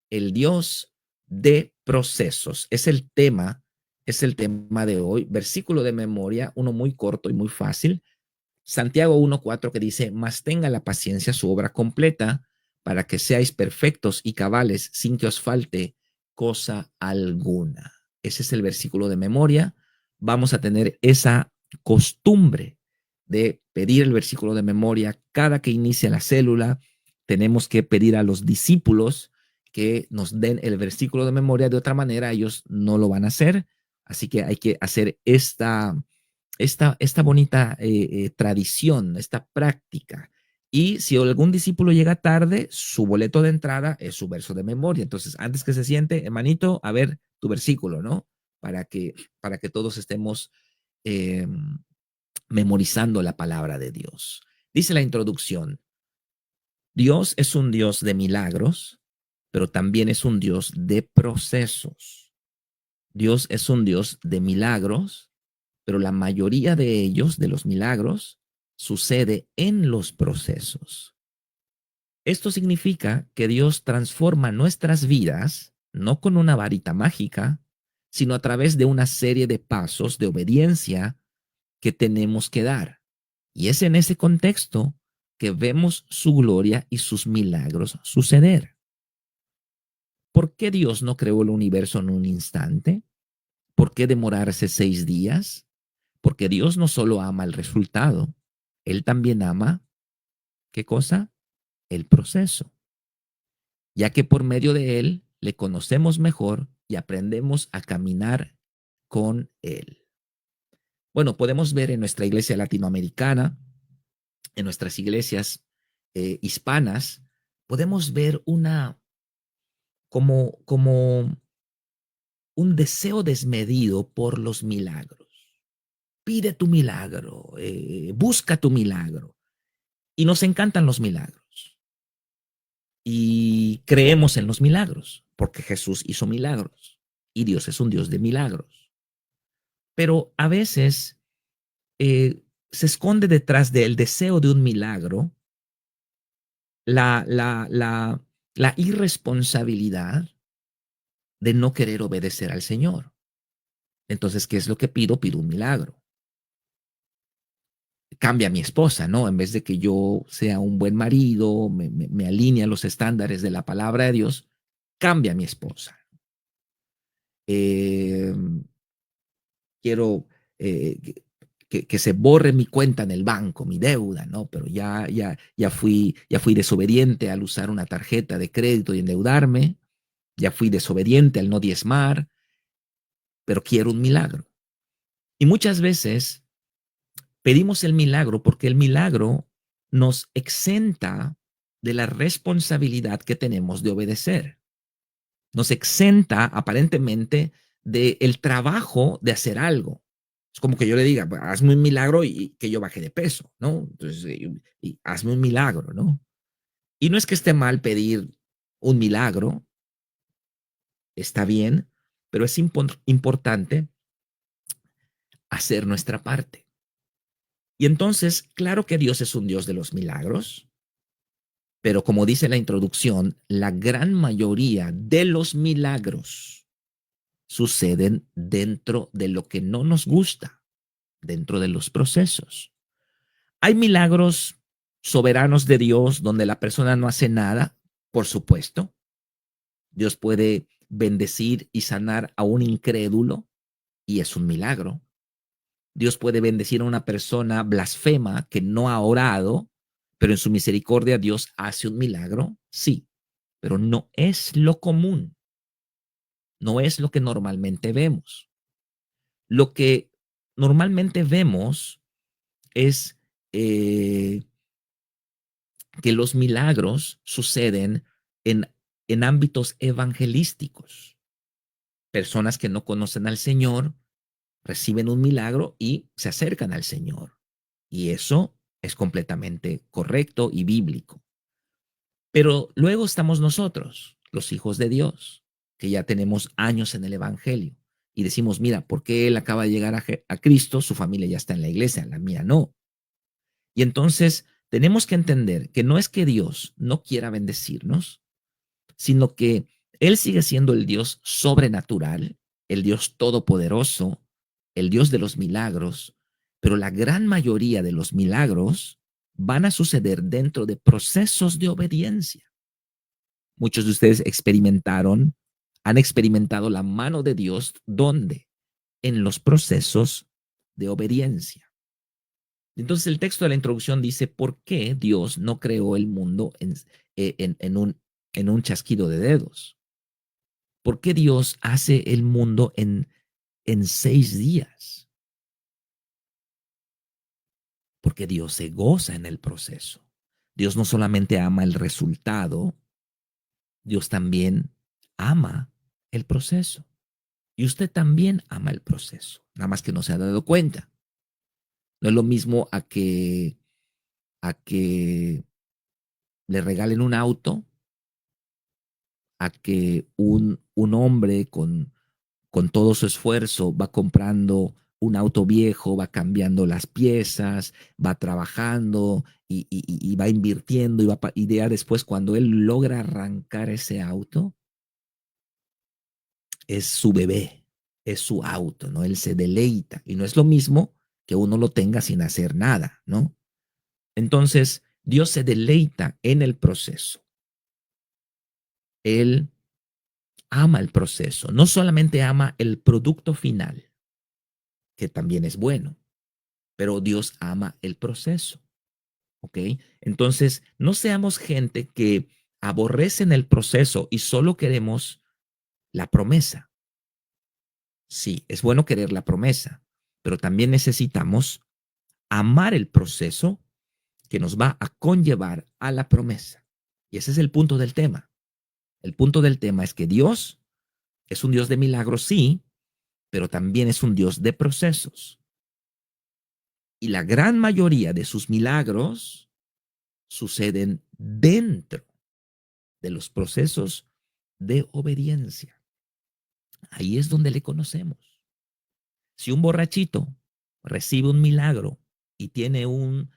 el Dios de procesos. Es el tema de hoy. Versículo de memoria, uno muy corto y muy fácil. Santiago 1:4 que dice, mas tenga la paciencia su obra completa para que seáis perfectos y cabales sin que os falte cosa alguna. Ese es el versículo de memoria. Vamos a tener esa costumbre de pedir el versículo de memoria cada que inicia la célula. Tenemos que pedir a los discípulos que nos den el versículo de memoria. De otra manera, ellos no lo van a hacer. Así que hay que hacer esta bonita tradición, esta práctica. Y si algún discípulo llega tarde, su boleto de entrada es su verso de memoria. Entonces, antes que se siente, hermanito, a ver tu versículo, ¿no? Para que todos estemos eh, memorizando la palabra de Dios. Dice la introducción, Dios es un Dios de milagros, pero también es un Dios de procesos. Dios es un Dios de milagros, pero la mayoría de ellos, de los milagros, sucede en los procesos. Esto significa que Dios transforma nuestras vidas, no con una varita mágica, sino a través de una serie de pasos de obediencia que tenemos que dar. Y es en ese contexto que vemos su gloria y sus milagros suceder. ¿Por qué Dios no creó el universo en un instante? ¿Por qué demorarse 6 días? Porque Dios no solo ama el resultado, Él también ama, ¿qué cosa? El proceso, ya que por medio de Él le conocemos mejor y aprendemos a caminar con Él. Bueno, podemos ver en nuestra iglesia latinoamericana, en nuestras iglesias hispanas, podemos ver como un deseo desmedido por los milagros. Pide tu milagro, busca tu milagro. Y nos encantan los milagros. Y creemos en los milagros, porque Jesús hizo milagros. Y Dios es un Dios de milagros. Pero a veces se esconde detrás del deseo de un milagro la, la, la, la irresponsabilidad de no querer obedecer al Señor. Entonces, ¿qué es lo que pido? Pido un milagro. Cambia a mi esposa, ¿no? En vez de que yo sea un buen marido, me alinee a los estándares de la palabra de Dios, cambia a mi esposa. Eh, quiero que se borre mi cuenta en el banco, mi deuda, ¿no? Pero ya fui desobediente al usar una tarjeta de crédito y endeudarme, ya fui desobediente al no diezmar, pero quiero un milagro. Y muchas veces pedimos el milagro porque el milagro nos exenta de la responsabilidad que tenemos de obedecer. Nos exenta aparentemente del trabajo de hacer algo. Es como que yo le diga, hazme un milagro y que yo baje de peso, ¿no? Entonces, y hazme un milagro, ¿no? Y no es que esté mal pedir un milagro, está bien, pero es importante hacer nuestra parte. Y entonces, claro que Dios es un Dios de los milagros, pero como dice la introducción, la gran mayoría de los milagros suceden dentro de lo que no nos gusta, dentro de los procesos. ¿Hay milagros soberanos de Dios donde la persona no hace nada? Por supuesto. Dios puede bendecir y sanar a un incrédulo y es un milagro. Dios puede bendecir a una persona blasfema que no ha orado, pero en su misericordia Dios hace un milagro. Sí, pero no es lo común. No es lo que normalmente vemos. Lo que normalmente vemos es eh, que los milagros suceden en, en ámbitos evangelísticos. Personas que no conocen al Señor reciben un milagro y se acercan al Señor. Y eso es completamente correcto y bíblico. Pero luego estamos nosotros, los hijos de Dios, que ya tenemos años en el Evangelio. Y decimos, mira, ¿por qué él acaba de llegar a Cristo? Su familia ya está en la iglesia, la mía no. Y entonces tenemos que entender que no es que Dios no quiera bendecirnos, sino que Él sigue siendo el Dios sobrenatural, el Dios todopoderoso, el Dios de los milagros, pero la gran mayoría de los milagros van a suceder dentro de procesos de obediencia. Muchos de ustedes han experimentado la mano de Dios, ¿dónde? En los procesos de obediencia. Entonces el texto de la introducción dice, ¿por qué Dios no creó el mundo en un chasquido de dedos? ¿Por qué Dios hace el mundo en 6 días? Porque Dios se goza en el proceso. Dios no solamente ama el resultado, Dios también ama el proceso. Y usted también ama el proceso, nada más que no se ha dado cuenta. No es lo mismo a que le regalen un auto, a que un hombre con todo su esfuerzo va comprando un auto viejo, va cambiando las piezas, va trabajando y va invirtiendo y ya después cuando él logra arrancar ese auto, es su bebé, es su auto, ¿no? Él se deleita y no es lo mismo que uno lo tenga sin hacer nada, ¿no? Entonces, Dios se deleita en el proceso. Él ama el proceso, no solamente ama el producto final, que también es bueno, pero Dios ama el proceso, ¿ok? Entonces, no seamos gente que aborrecen el proceso y solo queremos la promesa. Sí, es bueno querer la promesa, pero también necesitamos amar el proceso que nos va a conllevar a la promesa. Y ese es el punto del tema. El punto del tema es que Dios es un Dios de milagros, sí, pero también es un Dios de procesos. Y la gran mayoría de sus milagros suceden dentro de los procesos de obediencia. Ahí es donde le conocemos. Si un borrachito recibe un milagro y tiene un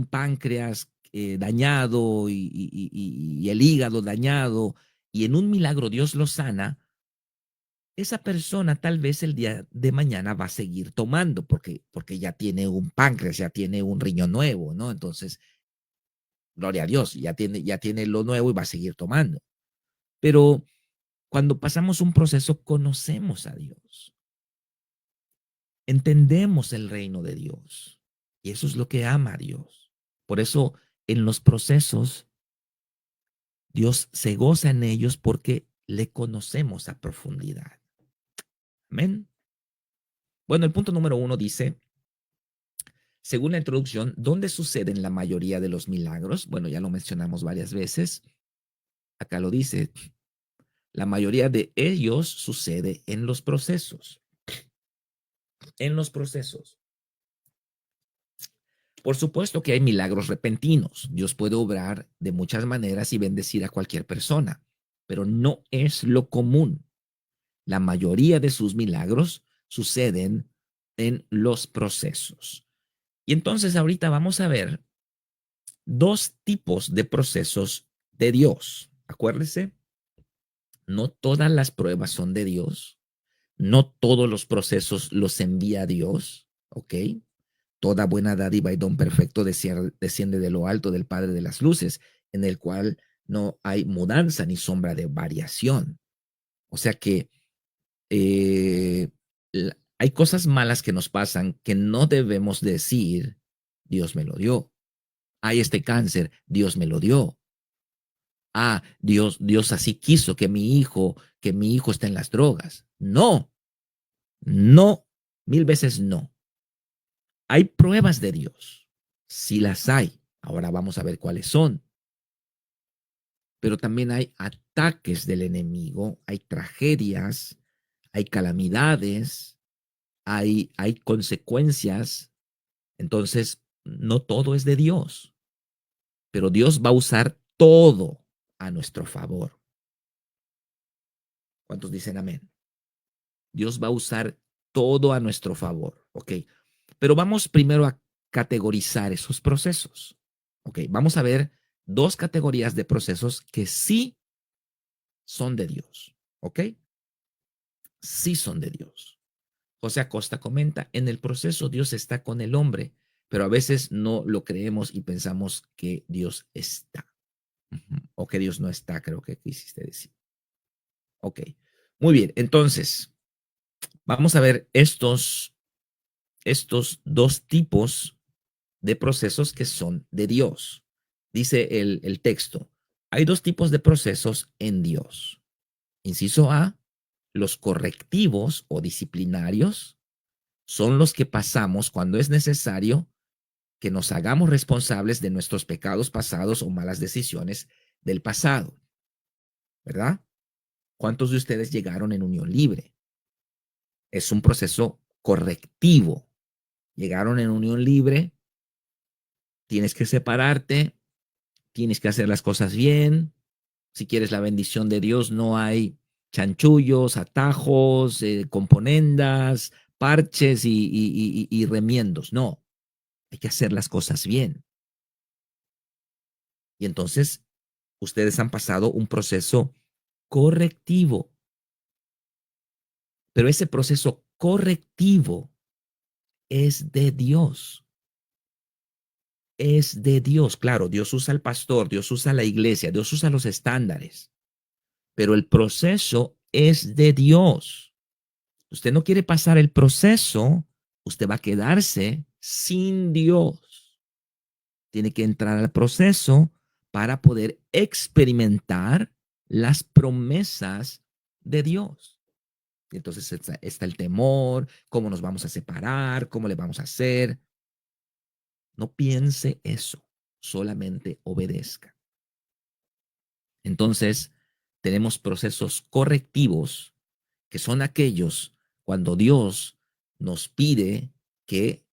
páncreas dañado y el hígado dañado, y en un milagro Dios lo sana, esa persona tal vez el día de mañana va a seguir tomando porque ya tiene un páncreas, ya tiene un riñón nuevo, ¿no? Entonces, gloria a Dios, ya tiene lo nuevo y va a seguir tomando. Pero cuando pasamos un proceso, conocemos a Dios, entendemos el reino de Dios y eso es lo que ama a Dios. Por eso, en los procesos, Dios se goza en ellos porque le conocemos a profundidad. Amén. Bueno, el punto número 1 dice, según la introducción, ¿dónde suceden la mayoría de los milagros? Bueno, ya lo mencionamos varias veces. Acá lo dice, la mayoría de ellos sucede en los procesos. En los procesos. Por supuesto que hay milagros repentinos. Dios puede obrar de muchas maneras y bendecir a cualquier persona, pero no es lo común. La mayoría de sus milagros suceden en los procesos. Y entonces ahorita vamos a ver 2 tipos de procesos de Dios. Acuérdese, no todas las pruebas son de Dios, no todos los procesos los envía Dios, ¿ok? Toda buena dádiva y don perfecto desciende de lo alto del Padre de las luces, en el cual no hay mudanza ni sombra de variación. O sea que eh, hay cosas malas que nos pasan que no debemos decir, Dios me lo dio. Hay este cáncer, Dios me lo dio. Dios así quiso que mi hijo esté en las drogas. No, no, 1000 veces no. Hay pruebas de Dios, sí las hay. Ahora vamos a ver cuáles son. Pero también hay ataques del enemigo, hay tragedias, hay calamidades, hay consecuencias. Entonces, no todo es de Dios, pero Dios va a usar todo a nuestro favor. ¿Cuántos dicen amén? Dios va a usar todo a nuestro favor, ¿ok? Pero vamos primero a categorizar esos procesos, ¿ok? Vamos a ver 2 categorías de procesos que sí son de Dios, ¿ok? Sí son de Dios. José Acosta comenta, en el proceso Dios está con el hombre, pero a veces no lo creemos y pensamos que Dios está. O que Dios no está, creo que quisiste decir. Ok, muy bien. Entonces, vamos a ver estos dos tipos de procesos que son de Dios. Dice el texto, hay dos tipos de procesos en Dios. Inciso A, los correctivos o disciplinarios son los que pasamos cuando es necesario que nos hagamos responsables de nuestros pecados pasados o malas decisiones del pasado, ¿verdad? ¿Cuántos de ustedes llegaron en unión libre? Es un proceso correctivo. Llegaron en unión libre, tienes que separarte, tienes que hacer las cosas bien. Si quieres la bendición de Dios, no hay chanchullos, atajos, componendas, parches y remiendos. No, hay que hacer las cosas bien. Y entonces ustedes han pasado un proceso correctivo, pero ese proceso correctivo es de Dios. Es de Dios. Claro, Dios usa al pastor, Dios usa la iglesia, Dios usa los estándares, pero el proceso es de Dios. Usted no quiere pasar el proceso, usted va a quedarse sin Dios. Tiene que entrar al proceso para poder experimentar las promesas de Dios. Y entonces está el temor, cómo nos vamos a separar, cómo le vamos a hacer. No piense eso, solamente obedezca. Entonces, tenemos procesos correctivos que son aquellos cuando Dios nos pide que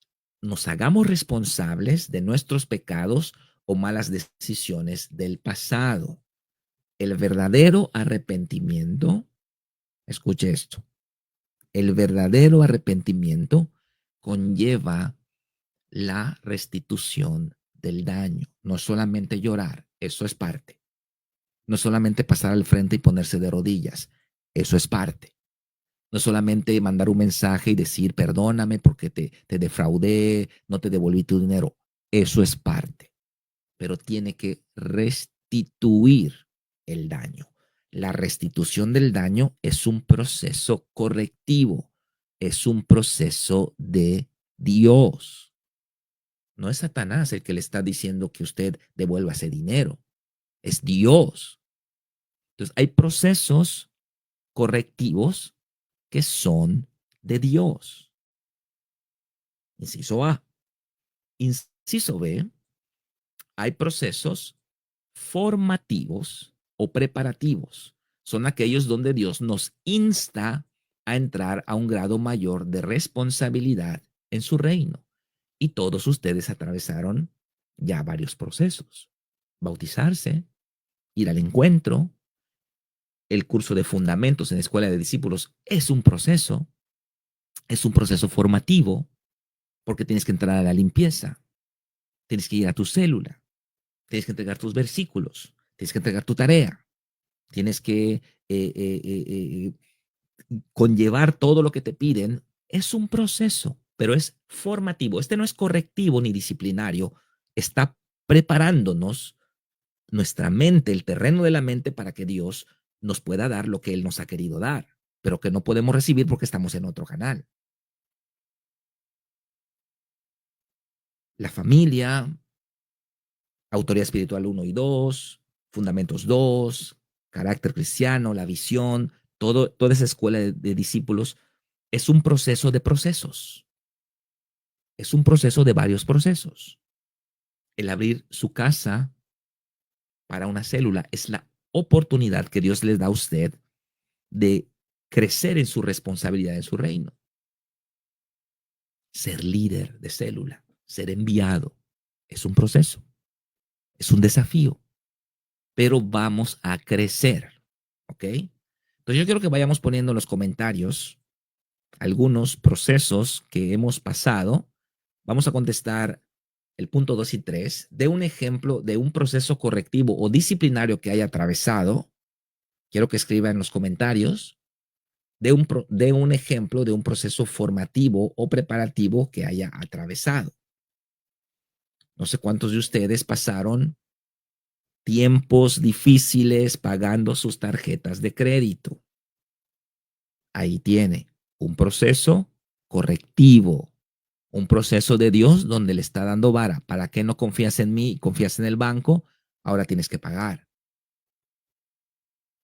nos hagamos responsables de nuestros pecados o malas decisiones del pasado. El verdadero arrepentimiento, escuche esto, el verdadero arrepentimiento conlleva la restitución del daño. No solamente llorar, eso es parte. No solamente pasar al frente y ponerse de rodillas, eso es parte. No solamente mandar un mensaje y decir, perdóname porque te defraudé, no te devolví tu dinero, eso es parte. Pero tiene que restituir el daño. La restitución del daño es un proceso correctivo, es un proceso de Dios. No es Satanás el que le está diciendo que usted devuelva ese dinero, es Dios. Entonces, hay procesos correctivos que son de Dios. Inciso A. Inciso B, hay procesos formativos o preparativos. Son aquellos donde Dios nos insta a entrar a un grado mayor de responsabilidad en su reino. Y todos ustedes atravesaron ya varios procesos. Bautizarse, ir al encuentro, el curso de fundamentos en la escuela de discípulos es un proceso formativo porque tienes que entrar a la limpieza, tienes que ir a tu célula, tienes que entregar tus versículos, tienes que entregar tu tarea, tienes que conllevar todo lo que te piden. Es un proceso, pero es formativo. Este no es correctivo ni disciplinario, está preparándonos nuestra mente, el terreno de la mente para que Dios nos pueda dar lo que Él nos ha querido dar, pero que no podemos recibir porque estamos en otro canal. La familia, autoridad espiritual 1 y 2, fundamentos 2, carácter cristiano, la visión, toda esa escuela de discípulos es un proceso de procesos, es un proceso de varios procesos. El abrir su casa para una célula es la oportunidad que Dios les da a usted de crecer en su responsabilidad en su reino. Ser líder de célula, ser enviado, es un proceso, es un desafío, pero vamos a crecer, ¿ok? Entonces yo quiero que vayamos poniendo en los comentarios algunos procesos que hemos pasado. Vamos a contestar el punto 2 y 3 de un ejemplo de un proceso correctivo o disciplinario que haya atravesado. quiero que escriba en los comentarios de un ejemplo de un proceso formativo o preparativo que haya atravesado. No sé cuántos de ustedes pasaron tiempos difíciles pagando sus tarjetas de crédito. Ahí tiene un proceso correctivo, un proceso de Dios donde le está dando vara. ¿Para qué no confías en mí? ¿Confías en el banco? Ahora tienes que pagar.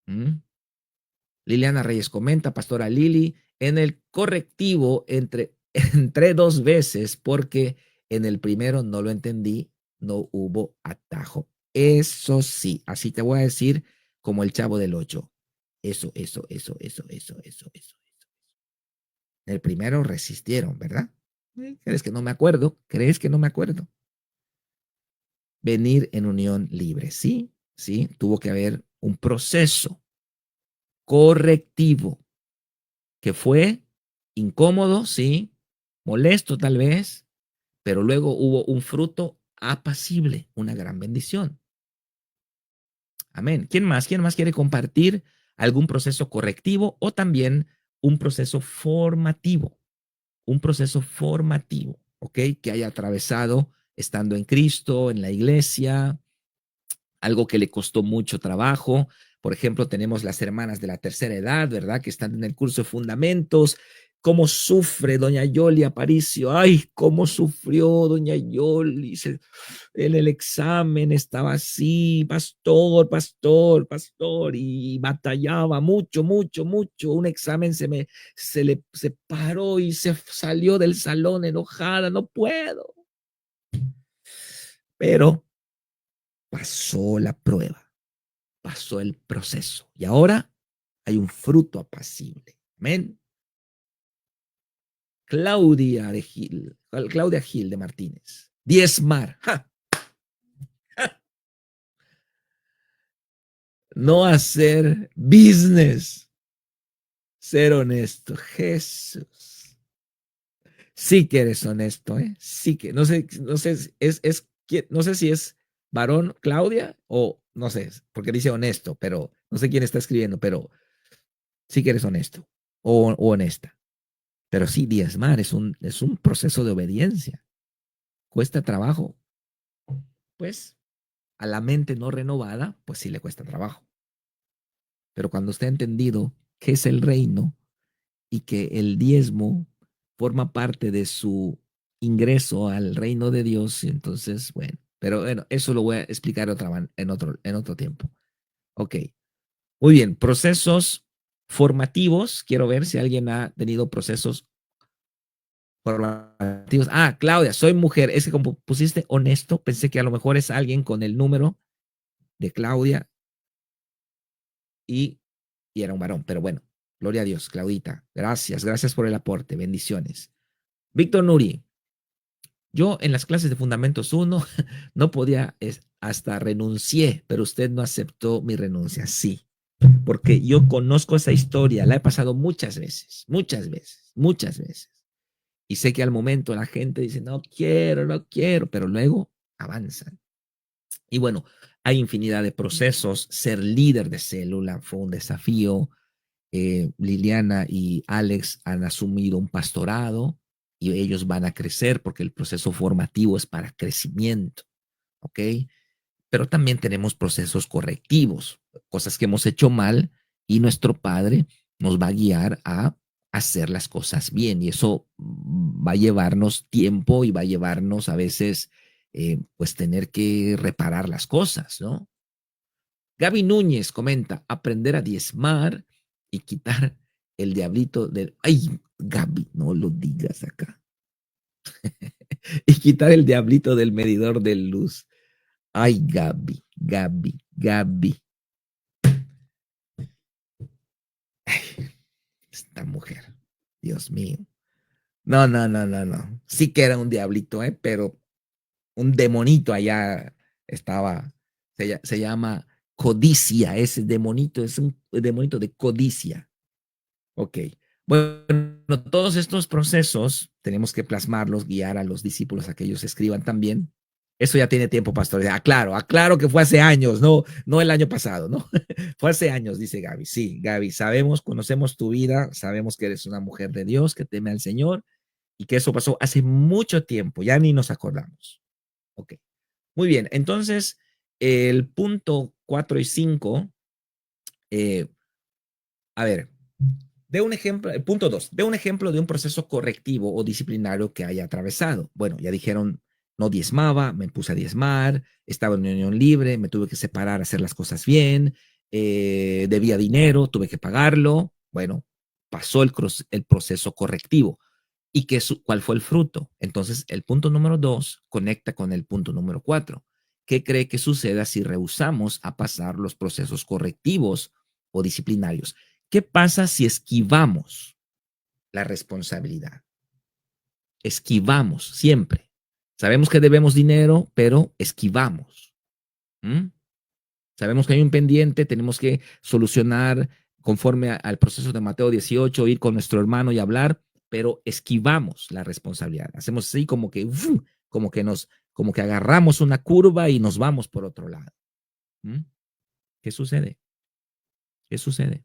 ¿Mm? Liliana Reyes comenta, Pastora Lili, en el correctivo entré dos veces porque en el primero no lo entendí, no hubo atajo. Eso sí, así te voy a decir como el Chavo del Ocho. Eso. En el primero resistieron, ¿verdad? ¿Crees que no me acuerdo? ¿Crees que no me acuerdo? Venir en unión libre, sí, sí, tuvo que haber un proceso correctivo que fue incómodo, sí, molesto tal vez, pero luego hubo un fruto apacible, una gran bendición. Amén. ¿Quién más? ¿Quién más quiere compartir algún proceso correctivo o también un proceso formativo? Un proceso formativo, ¿ok? Que haya atravesado estando en Cristo, en la iglesia, algo que le costó mucho trabajo. Por ejemplo, tenemos las hermanas de la tercera edad, ¿verdad? Que están en el curso de fundamentos. ¿Cómo sufre doña Yoli Aparicio? Ay, cómo sufrió doña Yoli. En el examen estaba así, pastor, y batallaba mucho. Un examen se paró y se salió del salón enojada, no puedo. Pero pasó la prueba, pasó el proceso y ahora hay un fruto apacible. Amén. Claudia Gil de Martínez. Diezmar. ¡Ja! No hacer business. Ser honesto. Jesús. Sí que eres honesto, ¿eh? Sí que, no sé si es varón Claudia o no sé, porque dice honesto, pero no sé quién está escribiendo, pero sí que eres honesto o honesta. Pero sí, diezmar es un proceso de obediencia. Cuesta trabajo. Pues a la mente no renovada, pues sí le cuesta trabajo. Pero cuando usted ha entendido qué es el reino y que el diezmo forma parte de su ingreso al reino de Dios, entonces, bueno, pero bueno, eso lo voy a explicar en otro tiempo. Ok, muy bien, procesos formativos. Quiero ver si alguien ha tenido procesos formativos. Ah, Claudia, soy mujer. Es que como pusiste honesto, pensé que a lo mejor es alguien con el número de Claudia y, y era un varón, pero bueno, gloria a Dios, Claudita. Gracias por el aporte, bendiciones. Víctor Nuri, yo en las clases de Fundamentos 1 no podía, hasta renuncié, pero usted no aceptó mi renuncia. Sí, porque yo conozco esa historia, la he pasado muchas veces. Y sé que al momento la gente dice, no quiero, pero luego avanzan. Y bueno, hay infinidad de procesos. Ser líder de célula fue un desafío. Liliana y Alex han asumido un pastorado y ellos van a crecer porque el proceso formativo es para crecimiento, ¿ok? Pero también tenemos procesos correctivos, cosas que hemos hecho mal y nuestro Padre nos va a guiar a hacer las cosas bien y eso va a llevarnos tiempo y va a llevarnos a veces pues tener que reparar las cosas, ¿no? Gaby Núñez comenta, aprender a diezmar y quitar el diablito del... Ay, Gaby, no lo digas acá. Y quitar el diablito del medidor de luz. Ay, Gaby. Ay, esta mujer, Dios mío. No. Sí que era un diablito, pero un demonito allá estaba. Se llama codicia. Ese demonito es un demonito de codicia. Ok. Bueno, todos estos procesos tenemos que plasmarlos, guiar a los discípulos a que ellos escriban también Eso ya tiene tiempo, pastor. Aclaro, aclaro que fue hace años, no el año pasado, ¿no? Fue hace años, dice Gaby. Sí, Gaby, sabemos, conocemos tu vida, sabemos que eres una mujer de Dios, que teme al Señor y que eso pasó hace mucho tiempo, ya ni nos acordamos. Ok, muy bien. Entonces, el punto 4 y 5, eh, a ver, de un ejemplo, el punto 2, de un ejemplo de un proceso correctivo o disciplinario que haya atravesado. Bueno, ya dijeron, no diezmaba, me puse a diezmar, estaba en unión libre, me tuve que separar, hacer las cosas bien, debía dinero, tuve que pagarlo. Bueno, pasó el proceso correctivo. ¿Y cuál fue el fruto? Entonces, el punto número 2 conecta con el punto número 4. ¿Qué cree que suceda si rehusamos a pasar los procesos correctivos o disciplinarios? ¿Qué pasa si esquivamos la responsabilidad? Esquivamos siempre. Sabemos que debemos dinero, pero esquivamos. ¿Mm? Sabemos que hay un pendiente, tenemos que solucionar conforme al proceso de Mateo 18, ir con nuestro hermano y hablar, pero esquivamos la responsabilidad. Hacemos así como que, ¡fum! Como que agarramos una curva y nos vamos por otro lado. ¿Mm? ¿Qué sucede? ¿Qué sucede?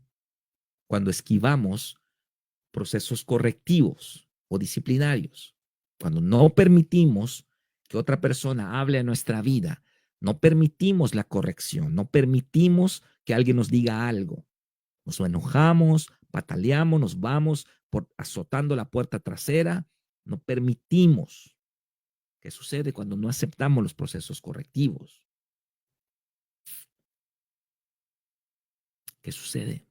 Cuando esquivamos procesos correctivos o disciplinarios, cuando no permitimos que otra persona hable a nuestra vida, no permitimos la corrección, no permitimos que alguien nos diga algo, nos enojamos, pataleamos, nos vamos azotando la puerta trasera, no permitimos. ¿Qué sucede cuando no aceptamos los procesos correctivos? ¿Qué sucede?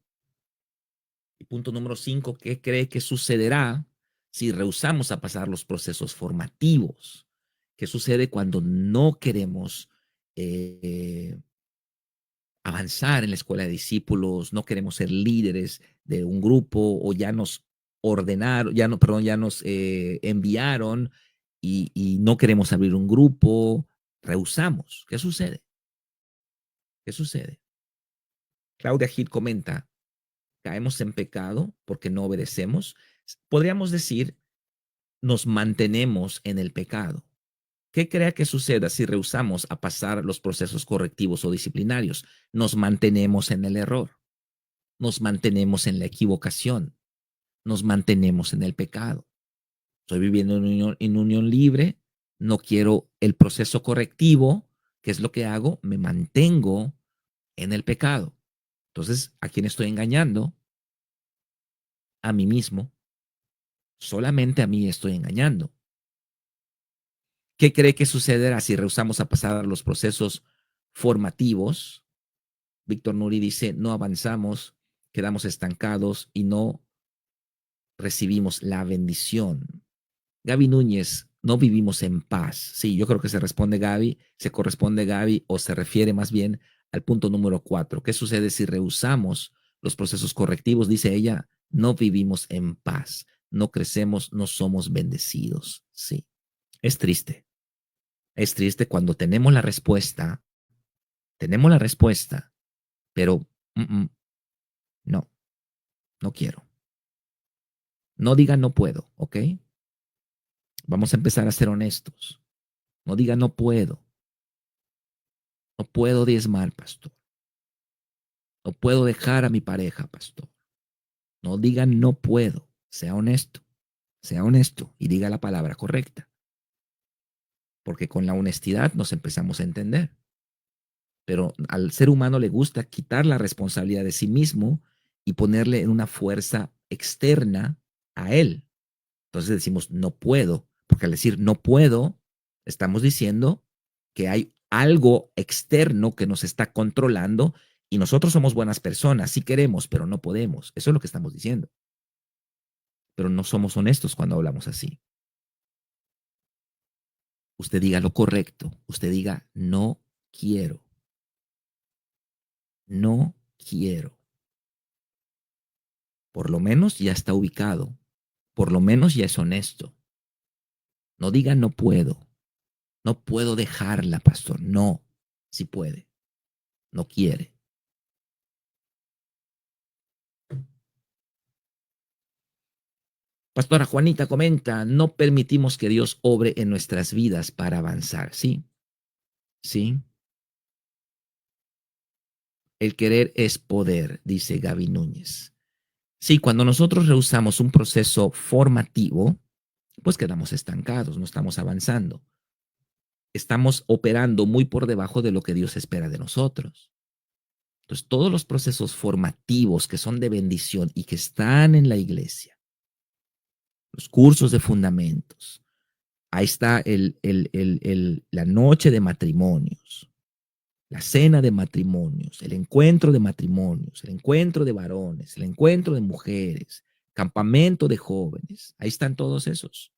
Y punto número 5, ¿qué cree que sucederá si rehusamos a pasar los procesos formativos? ¿Qué sucede cuando no queremos eh, avanzar en la escuela de discípulos, no queremos ser líderes de un grupo o ya nos ordenaron, ya no, perdón, ya nos enviaron y no queremos abrir un grupo, rehusamos? ¿Qué sucede? ¿Qué sucede? Claudia Gil comenta, caemos en pecado porque no obedecemos. Podríamos decir, nos mantenemos en el pecado. ¿Qué crea que suceda si rehusamos a pasar los procesos correctivos o disciplinarios? Nos mantenemos en el error, nos mantenemos en la equivocación, nos mantenemos en el pecado. Estoy viviendo en unión libre, no quiero el proceso correctivo. ¿Qué es lo que hago? Me mantengo en el pecado. Entonces, ¿a quién estoy engañando? A mí mismo. Solamente a mí estoy engañando. ¿Qué cree que sucederá si rehusamos a pasar los procesos formativos? Víctor Nuri dice, no avanzamos, quedamos estancados y no recibimos la bendición. Gaby Núñez, no vivimos en paz. Sí, yo creo que se responde Gaby, se corresponde Gaby o se refiere más bien al punto número 4. ¿Qué sucede si rehusamos los procesos correctivos? Dice ella, no vivimos en paz, no crecemos, no somos bendecidos. Sí, es triste. Es triste cuando tenemos la respuesta, pero no, no quiero. No diga no puedo, ¿ok? Vamos a empezar a ser honestos. No diga no puedo. No puedo diezmar, pastor. No puedo dejar a mi pareja, pastor. No diga no puedo. Sea honesto y diga la palabra correcta. Porque con la honestidad nos empezamos a entender. Pero al ser humano le gusta quitar la responsabilidad de sí mismo y ponerle en una fuerza externa a él. Entonces decimos, no puedo, porque al decir no puedo, estamos diciendo que hay algo externo que nos está controlando y nosotros somos buenas personas, sí queremos, pero no podemos. Eso es lo que estamos diciendo. Pero no somos honestos cuando hablamos así. Usted diga lo correcto, usted diga no quiero, no quiero. Por lo menos ya está ubicado, por lo menos ya es honesto. No diga no puedo, no puedo dejarla, pastor. No, sí puede, no quiere. Pastora Juanita comenta, no permitimos que Dios obre en nuestras vidas para avanzar, ¿sí? ¿sí? El querer es poder, dice Gaby Núñez. Sí, cuando nosotros rehusamos un proceso formativo, pues quedamos estancados, no estamos avanzando. Estamos operando muy por debajo de lo que Dios espera de nosotros. Entonces, todos los procesos formativos que son de bendición y que están en la iglesia, los cursos de fundamentos, ahí está la noche de matrimonios, la cena de matrimonios, el encuentro de matrimonios, el encuentro de varones, el encuentro de mujeres, campamento de jóvenes. Ahí están todos esos.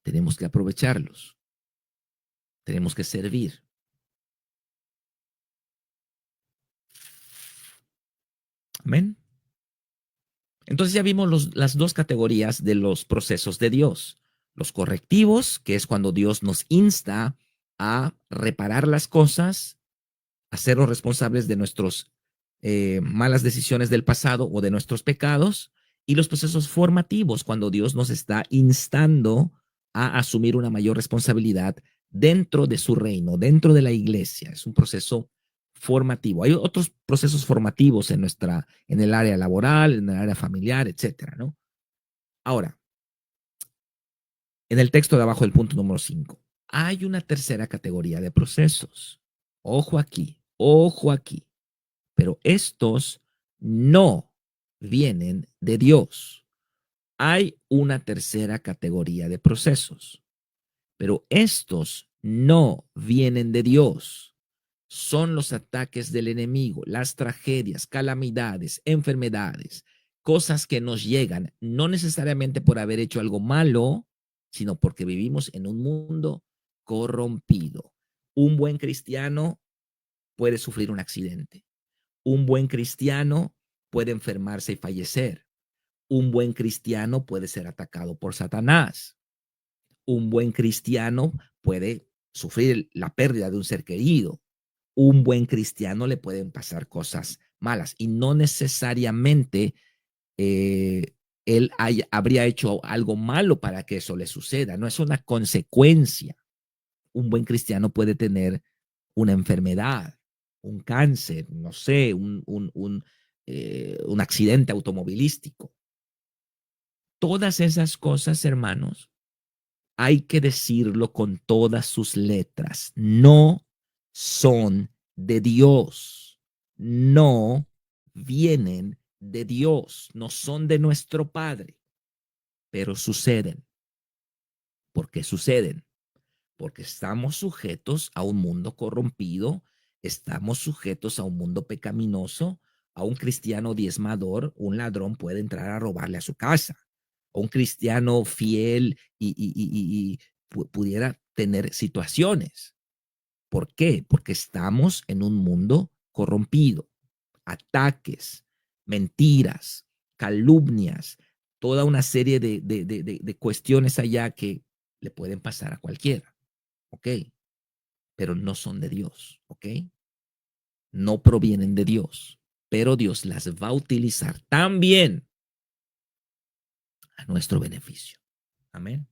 Tenemos que aprovecharlos. Tenemos que servir. Amén. Entonces ya vimos las dos categorías de los procesos de Dios. Los correctivos, que es cuando Dios nos insta a reparar las cosas, hacernos responsables de nuestras malas decisiones del pasado o de nuestros pecados, y los procesos formativos, cuando Dios nos está instando a asumir una mayor responsabilidad dentro de su reino, dentro de la iglesia. Es un proceso formativo. Hay otros procesos formativos en el área laboral, en el área familiar, etcétera, ¿no? Ahora, en el texto de abajo del punto número 5, hay una tercera categoría de procesos. Ojo aquí. Pero estos no vienen de Dios. Hay una tercera categoría de procesos, pero estos no vienen de Dios. Son los ataques del enemigo, las tragedias, calamidades, enfermedades, cosas que nos llegan, no necesariamente por haber hecho algo malo, sino porque vivimos en un mundo corrompido. Un buen cristiano puede sufrir un accidente. Un buen cristiano puede enfermarse y fallecer. Un buen cristiano puede ser atacado por Satanás. Un buen cristiano puede sufrir la pérdida de un ser querido. Un buen cristiano le pueden pasar cosas malas y no necesariamente eh, habría hecho algo malo para que eso le suceda. No es una consecuencia. Un buen cristiano puede tener una enfermedad, un cáncer, no sé, un accidente automovilístico. Todas esas cosas, hermanos, hay que decirlo con todas sus letras. No son de Dios. No vienen de Dios. No son de nuestro Padre. Pero suceden. ¿Por qué suceden? Porque estamos sujetos a un mundo corrompido, estamos sujetos a un mundo pecaminoso. A un cristiano diezmador, un ladrón puede entrar a robarle a su casa. A un cristiano fiel y pudiera tener situaciones. ¿Por qué? Porque estamos en un mundo corrompido. Ataques, mentiras, calumnias, toda una serie de cuestiones allá que le pueden pasar a cualquiera. ¿Ok? Pero no son de Dios, ¿ok? No provienen de Dios, pero Dios las va a utilizar también a nuestro beneficio. Amén.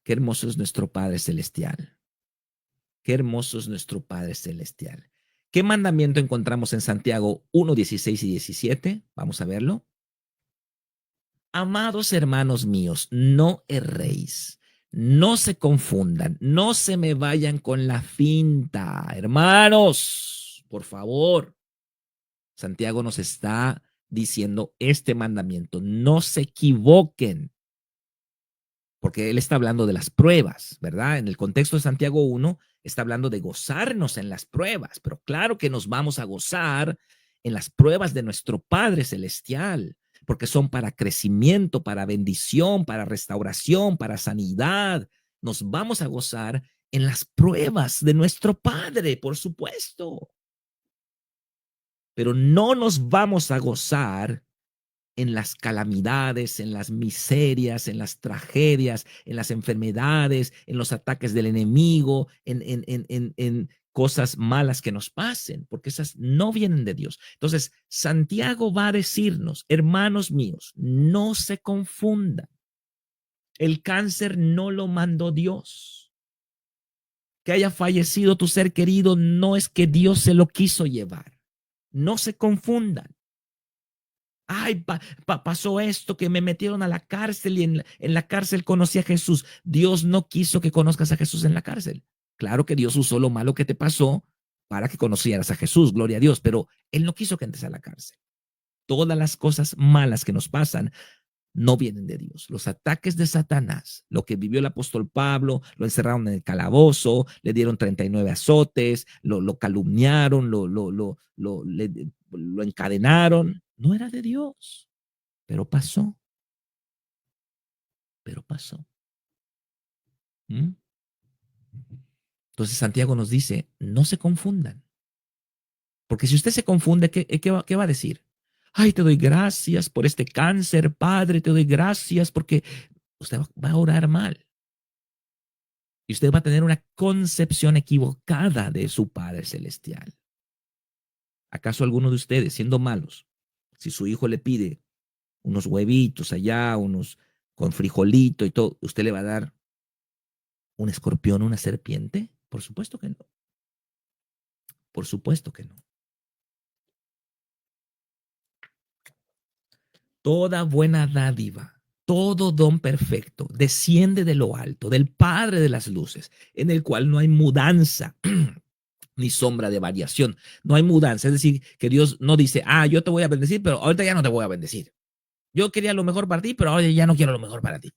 Qué hermoso es nuestro Padre Celestial. Qué hermoso es nuestro Padre Celestial. ¿Qué mandamiento encontramos en Santiago 1, 16 y 17? Vamos a verlo. Amados hermanos míos, no erréis, no se confundan, no se me vayan con la finta. Hermanos, por favor, Santiago nos está diciendo este mandamiento, no se equivoquen, porque él está hablando de las pruebas, ¿verdad? En el contexto de Santiago 1, está hablando de gozarnos en las pruebas, pero claro que nos vamos a gozar en las pruebas de nuestro Padre Celestial, porque son para crecimiento, para bendición, para restauración, para sanidad. Nos vamos a gozar en las pruebas de nuestro Padre, por supuesto, pero no nos vamos a gozar en las calamidades, en las miserias, en las tragedias, en las enfermedades, en los ataques del enemigo, en cosas malas que nos pasen, porque esas no vienen de Dios. Entonces, Santiago va a decirnos, hermanos míos, no se confundan. El cáncer no lo mandó Dios. que haya fallecido tu ser querido, no es que Dios se lo quiso llevar. No se confundan. Ay, pasó esto, que me metieron a la cárcel y en la cárcel conocí a Jesús. Dios no quiso que conozcas a Jesús en la cárcel. Claro que Dios usó lo malo que te pasó para que conocieras a Jesús, gloria a Dios, pero Él no quiso que entres a la cárcel. Todas las cosas malas que nos pasan no vienen de Dios. Los ataques de Satanás, lo que vivió el apóstol Pablo, lo encerraron en el calabozo, le dieron 39 azotes, lo calumniaron, lo encadenaron. No era de Dios, pero pasó, pero pasó. ¿Mm? Entonces Santiago nos dice, no se confundan, porque si usted se confunde, ¿qué va a decir? Ay, te doy gracias por este cáncer, Padre, te doy gracias porque usted va a orar mal. Y usted va a tener una concepción equivocada de su Padre Celestial. ¿Acaso alguno de ustedes, siendo malos, si su hijo le pide unos huevitos allá, unos con frijolito y todo, usted le va a dar un escorpión, una serpiente? Por supuesto que no. Por supuesto que no. Toda buena dádiva, todo don perfecto, desciende de lo alto, del Padre de las luces, en el cual no hay mudanza ni sombra de variación. No hay mudanza, es decir, que Dios no dice, yo te voy a bendecir, pero ahorita ya no te voy a bendecir. Yo quería lo mejor para ti, pero ahora ya no quiero lo mejor para ti.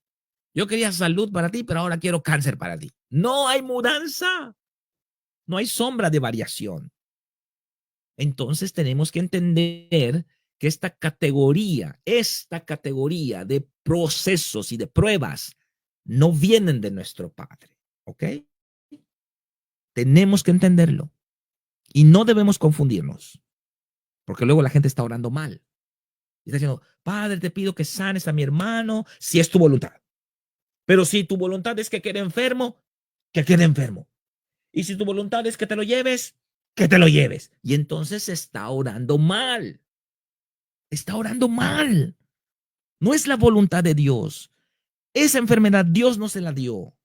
Yo quería salud para ti, pero ahora quiero cáncer para ti. No hay mudanza, no hay sombra de variación. Entonces tenemos que entender que esta categoría de procesos y de pruebas no vienen de nuestro Padre, ¿ok? Tenemos que entenderlo y no debemos confundirnos, porque luego la gente está orando mal. Está diciendo, Padre, te pido que sanes a mi hermano si es tu voluntad. Pero si tu voluntad es que quede enfermo, que quede enfermo. Y si tu voluntad es que te lo lleves, que te lo lleves. Y entonces está orando mal. Está orando mal. No es la voluntad de Dios. Esa enfermedad Dios no se la dio.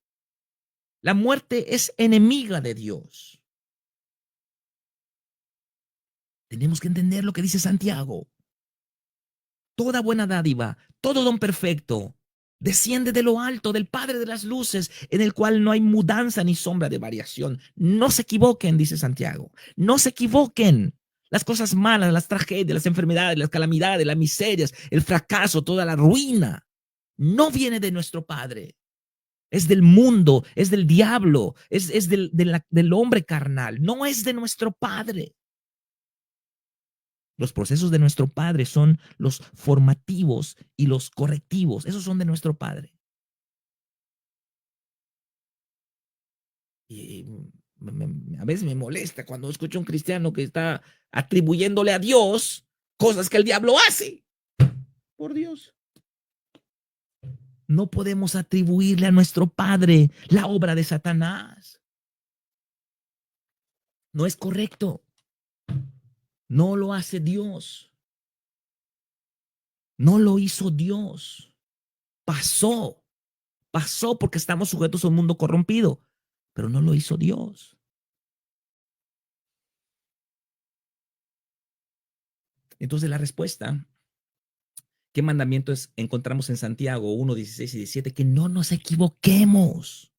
La muerte es enemiga de Dios. Tenemos que entender lo que dice Santiago. Toda buena dádiva, todo don perfecto, desciende de lo alto, del Padre de las luces, en el cual no hay mudanza ni sombra de variación. No se equivoquen, dice Santiago. No se equivoquen. Las cosas malas, las tragedias, las enfermedades, las calamidades, las miserias, el fracaso, toda la ruina, no viene de nuestro Padre. Es del mundo, es del diablo, es del hombre carnal. No es de nuestro Padre. Los procesos de nuestro Padre son los formativos y los correctivos. Esos son de nuestro Padre. Y a veces me molesta cuando escucho a un cristiano que está atribuyéndole a Dios cosas que el diablo hace. Por Dios. No podemos atribuirle a nuestro Padre la obra de Satanás. No es correcto. No lo hace Dios. No lo hizo Dios. Pasó. Pasó porque estamos sujetos a un mundo corrompido, pero no lo hizo Dios. Entonces la respuesta, ¿qué mandamientos encontramos en Santiago 1, 16 y 17? Que no nos equivoquemos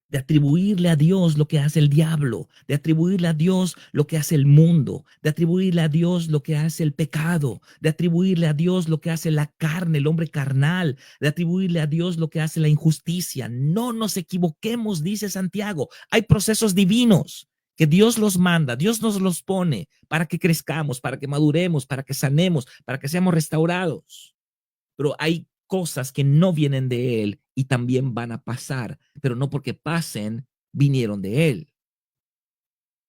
de atribuirle a Dios lo que hace el diablo, de atribuirle a Dios lo que hace el mundo, de atribuirle a Dios lo que hace el pecado, de atribuirle a Dios lo que hace la carne, el hombre carnal, de atribuirle a Dios lo que hace la injusticia. No nos equivoquemos, dice Santiago. Hay procesos divinos que Dios los manda, Dios nos los pone para que crezcamos, para que maduremos, para que sanemos, para que seamos restaurados. Pero hay cosas que no vienen de Él y también van a pasar, pero no porque pasen, vinieron de Él.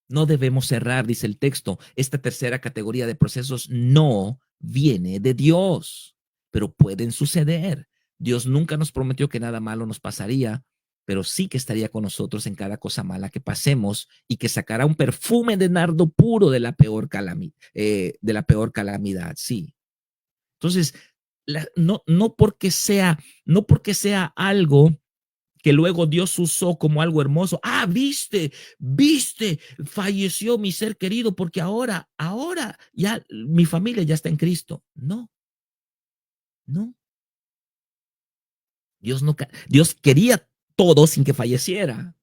No debemos cerrar, dice el texto, esta tercera categoría de procesos no viene de Dios, pero pueden suceder. Dios nunca nos prometió que nada malo nos pasaría, pero sí que estaría con nosotros en cada cosa mala que pasemos y que sacará un perfume de nardo puro de la peor calamidad, sí. Entonces, no porque sea algo que luego Dios usó como algo hermoso. Ah, viste, falleció mi ser querido porque ahora ya mi familia ya está en Cristo. No, no. Dios quería todo sin que falleciera,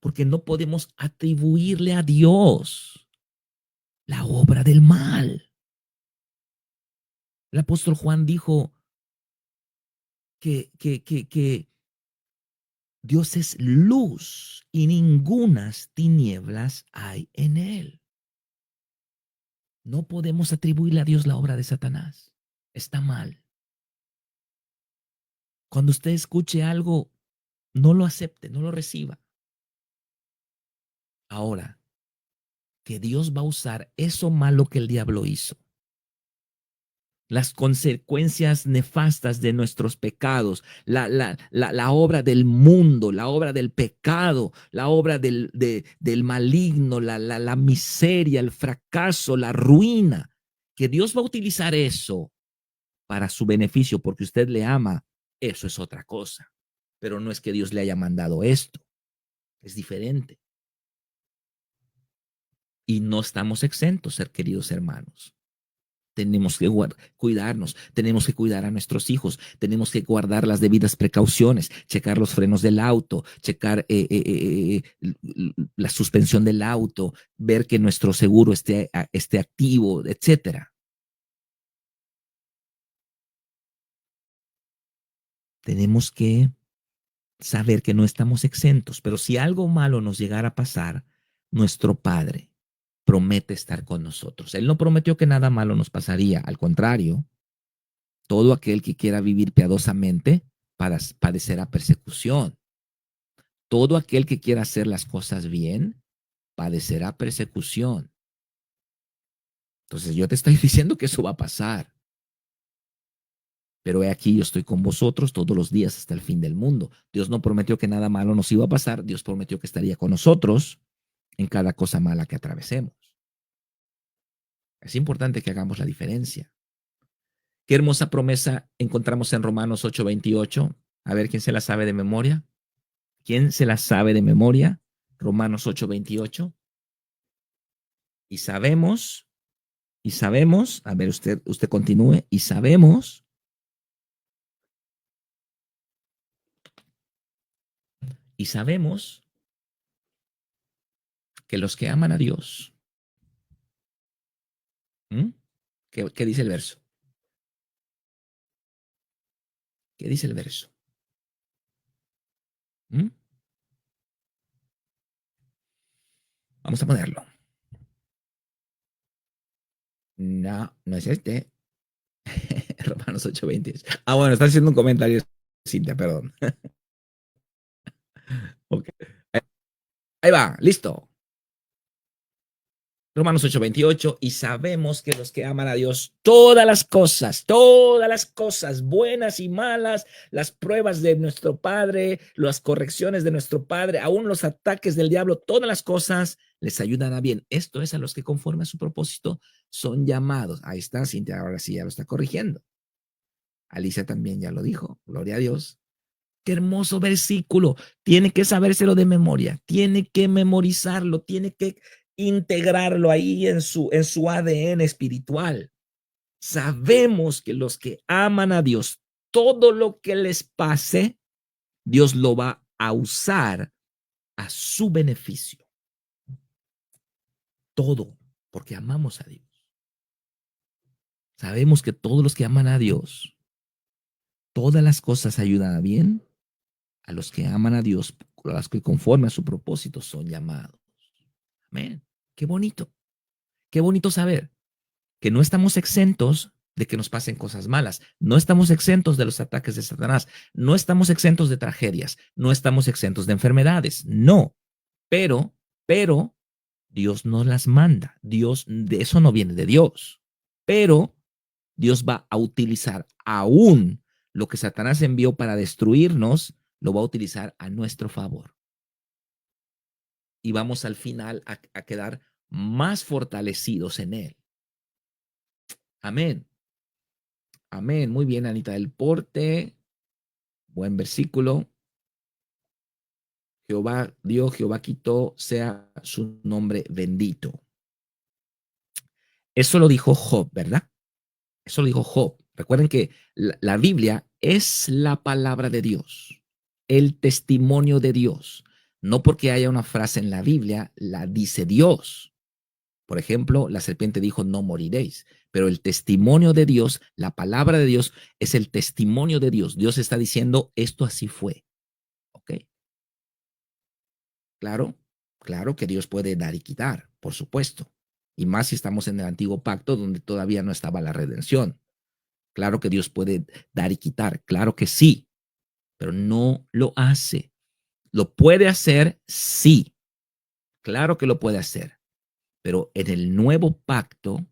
porque no podemos atribuirle a Dios la obra del mal. El apóstol Juan dijo que Dios es luz y ningunas tinieblas hay en él. No podemos atribuirle a Dios la obra de Satanás. Está mal. Cuando usted escuche algo, no lo acepte, no lo reciba. Ahora, que Dios va a usar eso malo que el diablo hizo, las consecuencias nefastas de nuestros pecados, la obra del mundo, la obra del pecado, la obra del maligno, la miseria, el fracaso, la ruina, que Dios va a utilizar eso para su beneficio porque usted le ama, eso es otra cosa. Pero no es que Dios le haya mandado esto, es diferente. Y no estamos exentos, queridos hermanos. Tenemos que cuidarnos, tenemos que cuidar a nuestros hijos, tenemos que guardar las debidas precauciones, checar los frenos del auto, checar la suspensión del auto, ver que nuestro seguro esté activo, etcétera. Tenemos que saber que no estamos exentos, pero si algo malo nos llegara a pasar, nuestro Padre promete estar con nosotros. Él no prometió que nada malo nos pasaría, al contrario, todo aquel que quiera vivir piadosamente padecerá persecución. Todo aquel que quiera hacer las cosas bien padecerá persecución. Entonces yo te estoy diciendo que eso va a pasar. Pero he aquí, yo estoy con vosotros todos los días hasta el fin del mundo. Dios no prometió que nada malo nos iba a pasar. Dios prometió que estaría con nosotros en cada cosa mala que atravesemos. Es importante que hagamos la diferencia. Qué hermosa promesa encontramos en Romanos 8:28. A ver, ¿quién se la sabe de memoria? ¿Quién se la sabe de memoria? Romanos 8:28. Y sabemos, a ver, usted continúe, y sabemos que los que aman a Dios, ¿m? ¿Qué dice el verso? ¿Qué dice el verso? ¿M? Vamos a ponerlo. No, no es este. Romanos 8:20. Ah, bueno, está haciendo un comentario, Cintia, perdón. Okay. Ahí va, listo. Romanos 8:28, y sabemos que los que aman a Dios, todas las cosas, buenas y malas, las pruebas de nuestro Padre, las correcciones de nuestro Padre, aún los ataques del diablo, todas las cosas les ayudan a bien. Esto es a los que conforme a su propósito son llamados. Ahí está, Cintia, ahora sí ya lo está corrigiendo. Alicia también ya lo dijo, gloria a Dios. Qué hermoso versículo. Tiene que sabérselo de memoria, tiene que memorizarlo, tiene que integrarlo ahí en su ADN espiritual. Sabemos que los que aman a Dios, todo lo que les pase, Dios lo va a usar a su beneficio. Todo, porque amamos a Dios. Sabemos que todos los que aman a Dios, todas las cosas ayudan a bien a los que aman a Dios, a los que conforme a su propósito son llamados. Amén. Qué bonito saber que no estamos exentos de que nos pasen cosas malas, no estamos exentos de los ataques de Satanás, no estamos exentos de tragedias, no estamos exentos de enfermedades, no, pero Dios no las manda, Dios, de eso no viene de Dios, pero Dios va a utilizar aún lo que Satanás envió para destruirnos, lo va a utilizar a nuestro favor. Y vamos al final a quedar más fortalecidos en él. Amén. Amén. Muy bien, Anita del Porte. Buen versículo. Jehová dio, Jehová quitó, sea su nombre bendito. Eso lo dijo Job, ¿verdad? Eso lo dijo Job. Recuerden que la Biblia es la palabra de Dios, el testimonio de Dios. No porque haya una frase en la Biblia, la dice Dios. Por ejemplo, la serpiente dijo, no moriréis. Pero el testimonio de Dios, la palabra de Dios, es el testimonio de Dios. Dios está diciendo, esto así fue. ¿Ok? Claro, claro que Dios puede dar y quitar, por supuesto. Y más si estamos en el antiguo pacto donde todavía no estaba la redención. Claro que Dios puede dar y quitar, claro que sí, pero no lo hace. ¿Lo puede hacer? Sí, claro que lo puede hacer. Pero en el nuevo pacto,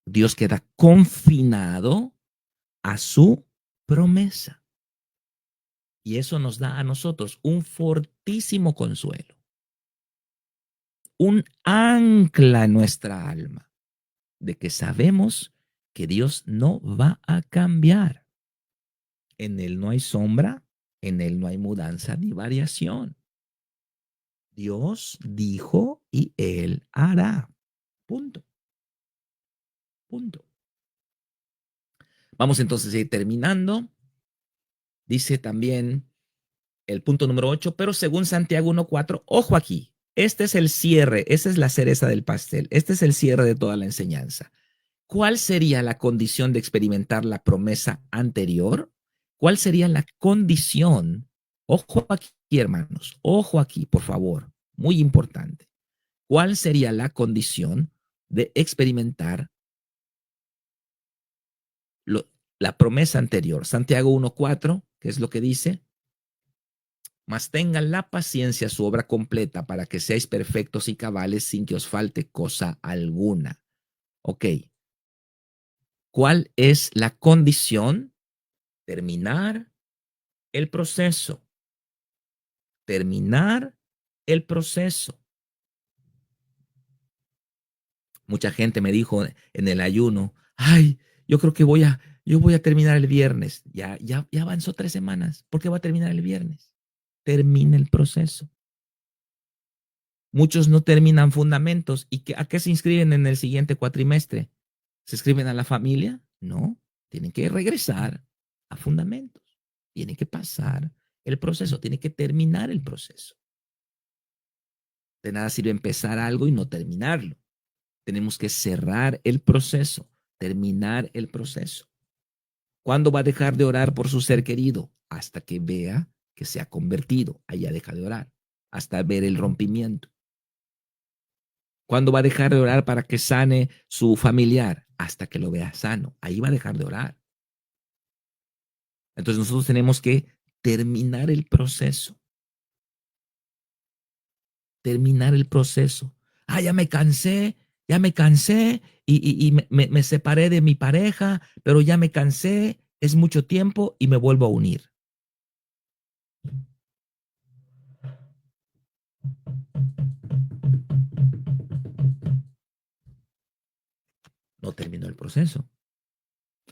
Dios queda confinado a su promesa. Y eso nos da a nosotros un fortísimo consuelo, un ancla en nuestra alma, de que sabemos que Dios no va a cambiar. En Él no hay sombra, en Él no hay mudanza ni variación. Dios dijo y Él hará. Punto, punto. Vamos entonces a ir terminando. Dice también el punto número 8, pero según Santiago 1:4, ojo aquí, este es el cierre, esta es la cereza del pastel, este es el cierre de toda la enseñanza. ¿Cuál sería la condición de experimentar la promesa anterior? ¿Cuál sería la condición? Ojo aquí, hermanos, ojo aquí, por favor, muy importante. ¿Cuál sería la condición de experimentar lo, la promesa anterior? Santiago 1:4, que es lo que dice, mas tengan la paciencia su obra completa para que seáis perfectos y cabales sin que os falte cosa alguna. Ok, ¿cuál es la condición? Terminar el proceso. Terminar el proceso. Mucha gente me dijo en el ayuno, ay, yo creo que yo voy a terminar el viernes. Ya avanzó 3 semanas. ¿Por qué va a terminar el viernes? Termina el proceso. Muchos no terminan fundamentos. ¿Y a qué se inscriben en el siguiente cuatrimestre? ¿Se inscriben a la familia? No, tienen que regresar a fundamentos. Tienen que pasar el proceso, tienen que terminar el proceso. De nada sirve empezar algo y no terminarlo. Tenemos que cerrar el proceso, terminar el proceso. ¿Cuándo va a dejar de orar por su ser querido? Hasta que vea que se ha convertido. Allá deja de orar, hasta ver el rompimiento. ¿Cuándo va a dejar de orar para que sane su familiar? Hasta que lo vea sano. Ahí va a dejar de orar. Entonces nosotros tenemos que terminar el proceso. Terminar el proceso. Ah, ya me cansé y me separé de mi pareja, pero ya me cansé, es mucho tiempo y me vuelvo a unir. No terminó el proceso.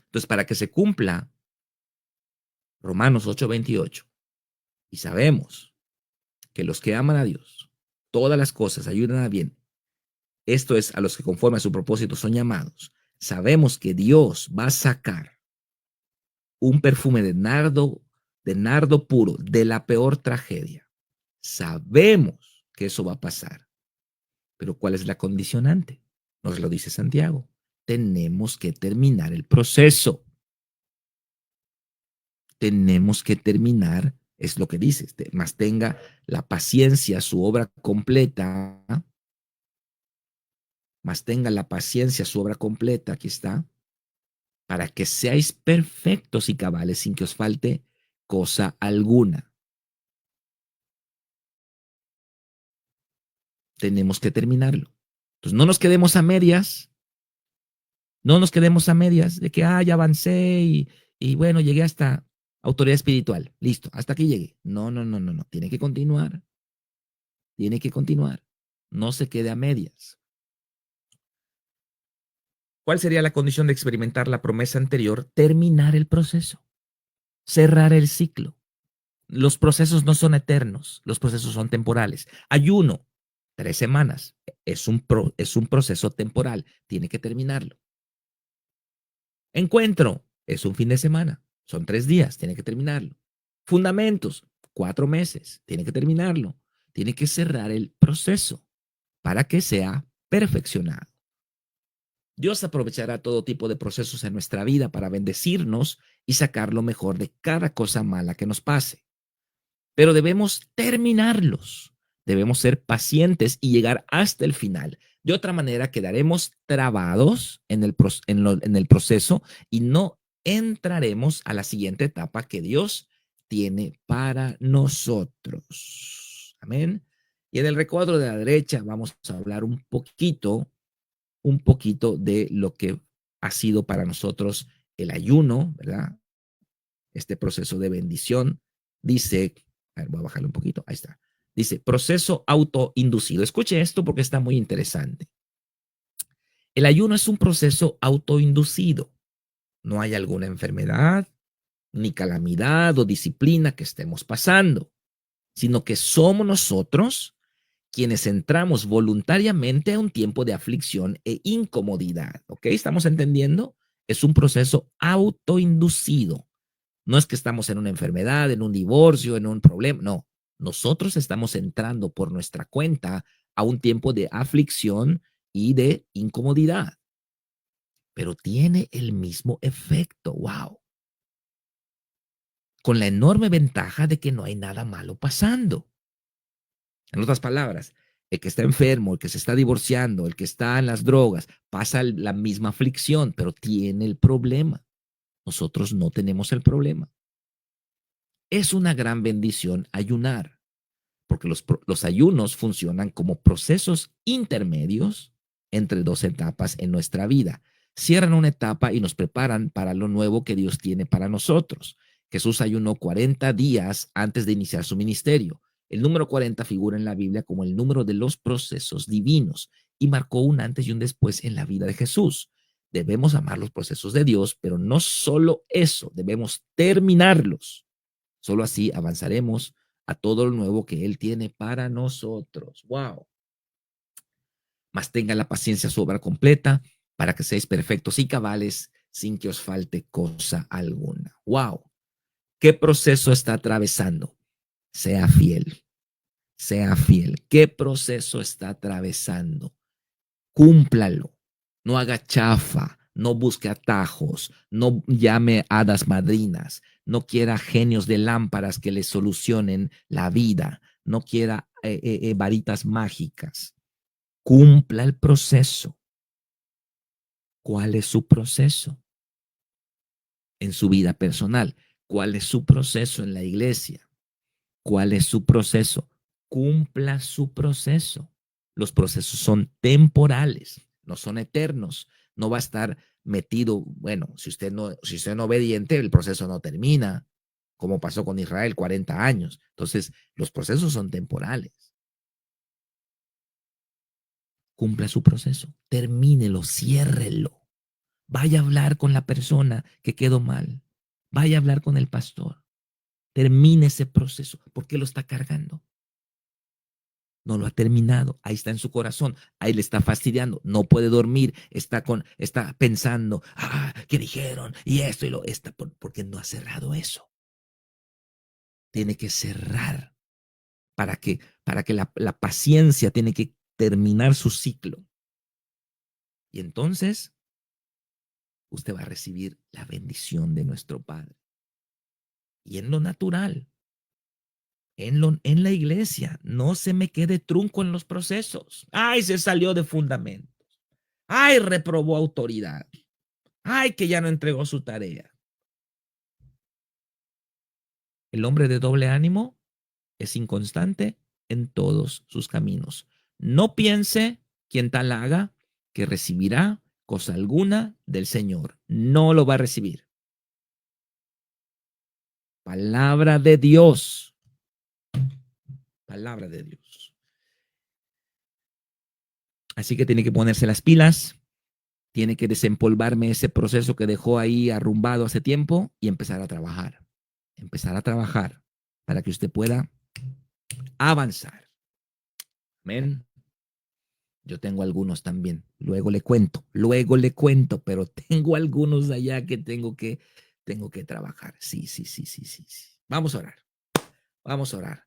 Entonces, para que se cumpla Romanos 8:28, y sabemos que los que aman a Dios, todas las cosas ayudan a bien, esto es a los que conforme a su propósito son llamados, sabemos que Dios va a sacar un perfume de nardo puro, de la peor tragedia. Sabemos que eso va a pasar, pero ¿cuál es la condicionante? Nos lo dice Santiago. Tenemos que terminar el proceso. Tenemos que terminar, es lo que dice, más tenga la paciencia, su obra completa, más tenga la paciencia, su obra completa, aquí está, para que seáis perfectos y cabales sin que os falte cosa alguna. Tenemos que terminarlo. Entonces, no nos quedemos a medias, no nos quedemos a medias de que, ya avancé y bueno, llegué hasta autoridad espiritual. Listo, hasta aquí llegué. No, no, no, no, no. Tiene que continuar. Tiene que continuar. No se quede a medias. ¿Cuál sería la condición de experimentar la promesa anterior? Terminar el proceso. Cerrar el ciclo. Los procesos no son eternos, los procesos son temporales. Ayuno, 3 semanas, es un proceso temporal, tiene que terminarlo. Encuentro, es un fin de semana, son 3 días, tiene que terminarlo. Fundamentos, 4 meses, tiene que terminarlo. Tiene que cerrar el proceso para que sea perfeccionado. Dios aprovechará todo tipo de procesos en nuestra vida para bendecirnos y sacar lo mejor de cada cosa mala que nos pase. Pero debemos terminarlos. Debemos ser pacientes y llegar hasta el final. De otra manera, quedaremos trabados en el proceso y no entraremos a la siguiente etapa que Dios tiene para nosotros. Amén. Y en el recuadro de la derecha vamos a hablar un poquito de lo que ha sido para nosotros el ayuno, ¿verdad? Este proceso de bendición. Dice, a ver, voy a bajarle un poquito, ahí está. Dice, proceso autoinducido. Escuche esto porque está muy interesante. El ayuno es un proceso autoinducido. No hay alguna enfermedad, ni calamidad o disciplina que estemos pasando, sino que somos nosotros quienes entramos voluntariamente a un tiempo de aflicción e incomodidad. ¿Ok? ¿Estamos entendiendo? Es un proceso autoinducido. No es que estamos en una enfermedad, en un divorcio, en un problema. No, nosotros estamos entrando por nuestra cuenta a un tiempo de aflicción y de incomodidad. Pero tiene el mismo efecto. ¡Wow! Con la enorme ventaja de que no hay nada malo pasando. En otras palabras, el que está enfermo, el que se está divorciando, el que está en las drogas, pasa la misma aflicción, pero tiene el problema. Nosotros no tenemos el problema. Es una gran bendición ayunar, porque los ayunos funcionan como procesos intermedios entre dos etapas en nuestra vida. Cierran una etapa y nos preparan para lo nuevo que Dios tiene para nosotros. Jesús ayunó 40 días antes de iniciar su ministerio. El número 40 figura en la Biblia como el número de los procesos divinos y marcó un antes y un después en la vida de Jesús. Debemos amar los procesos de Dios, pero no solo eso, debemos terminarlos. Solo así avanzaremos a todo lo nuevo que Él tiene para nosotros. ¡Wow! Mas tenga la paciencia su obra completa para que seáis perfectos y cabales sin que os falte cosa alguna. ¡Wow! ¿Qué proceso está atravesando? Sea fiel, sea fiel. ¿Qué proceso está atravesando? Cúmplalo. No haga chafa, no busque atajos, no llame hadas madrinas, no quiera genios de lámparas que le solucionen la vida, no quiera varitas mágicas. Cumpla el proceso. ¿Cuál es su proceso en su vida personal? ¿Cuál es su proceso en la iglesia? ¿Cuál es su proceso? Cumpla su proceso. Los procesos son temporales, no son eternos. No va a estar metido, bueno, si usted no obediente, el proceso no termina, como pasó con Israel, 40 años. Entonces, los procesos son temporales. Cumpla su proceso, termínelo, ciérrelo. Vaya a hablar con la persona que quedó mal. Vaya a hablar con el pastor. Termine ese proceso. ¿Por qué lo está cargando? No lo ha terminado, ahí está en su corazón, ahí le está fastidiando, no puede dormir, está pensando, ¿qué dijeron? Y esto y lo, porque no ha cerrado eso. Tiene que cerrar para que la paciencia tiene que terminar su ciclo. Y entonces usted va a recibir la bendición de nuestro Padre. Y en lo natural, en la iglesia, no se me quede trunco en los procesos. Ay, se salió de fundamentos. Ay, reprobó autoridad. Ay, que ya no entregó su tarea. El hombre de doble ánimo es inconstante en todos sus caminos. No piense quien tal haga que recibirá cosa alguna del Señor. No lo va a recibir. Palabra de Dios. Palabra de Dios. Así que tiene que ponerse las pilas. Tiene que desempolvarme ese proceso que dejó ahí arrumbado hace tiempo y empezar a trabajar. Empezar a trabajar. para que usted pueda avanzar. Amén. Yo tengo algunos también. Luego le cuento, pero tengo algunos allá que tengo que trabajar. Sí, sí, sí, sí, sí, sí. Vamos a orar. Vamos a orar.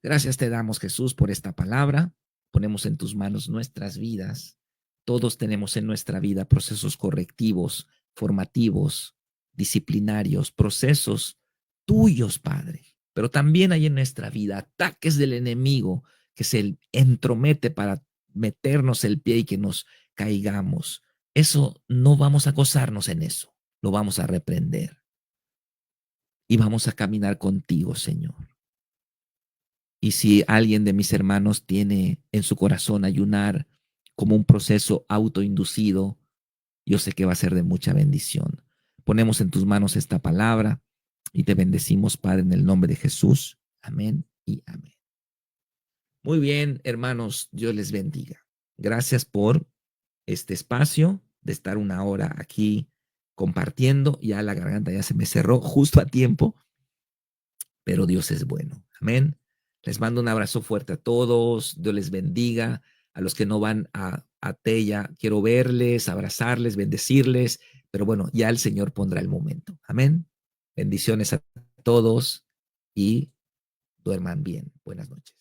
Gracias te damos, Jesús, por esta palabra. Ponemos en tus manos nuestras vidas. Todos tenemos en nuestra vida procesos correctivos, formativos, disciplinarios, procesos tuyos, Padre. Pero también hay en nuestra vida ataques del enemigo que se entromete para meternos el pie y que nos caigamos. Eso no vamos a gozarnos en eso. Lo vamos a reprender y vamos a caminar contigo, Señor. Y si alguien de mis hermanos tiene en su corazón ayunar como un proceso autoinducido, yo sé que va a ser de mucha bendición. Ponemos en tus manos esta palabra y te bendecimos, Padre, en el nombre de Jesús. Amén y amén. Muy bien, hermanos, Dios les bendiga. Gracias por este espacio de estar una hora aquí compartiendo. Ya la garganta ya se me cerró justo a tiempo, pero Dios es bueno. Amén. Les mando un abrazo fuerte a todos. Dios les bendiga. A los que no van a Tella, quiero verles, abrazarles, bendecirles. Pero bueno, ya el Señor pondrá el momento. Amén. Bendiciones a todos y duerman bien. Buenas noches.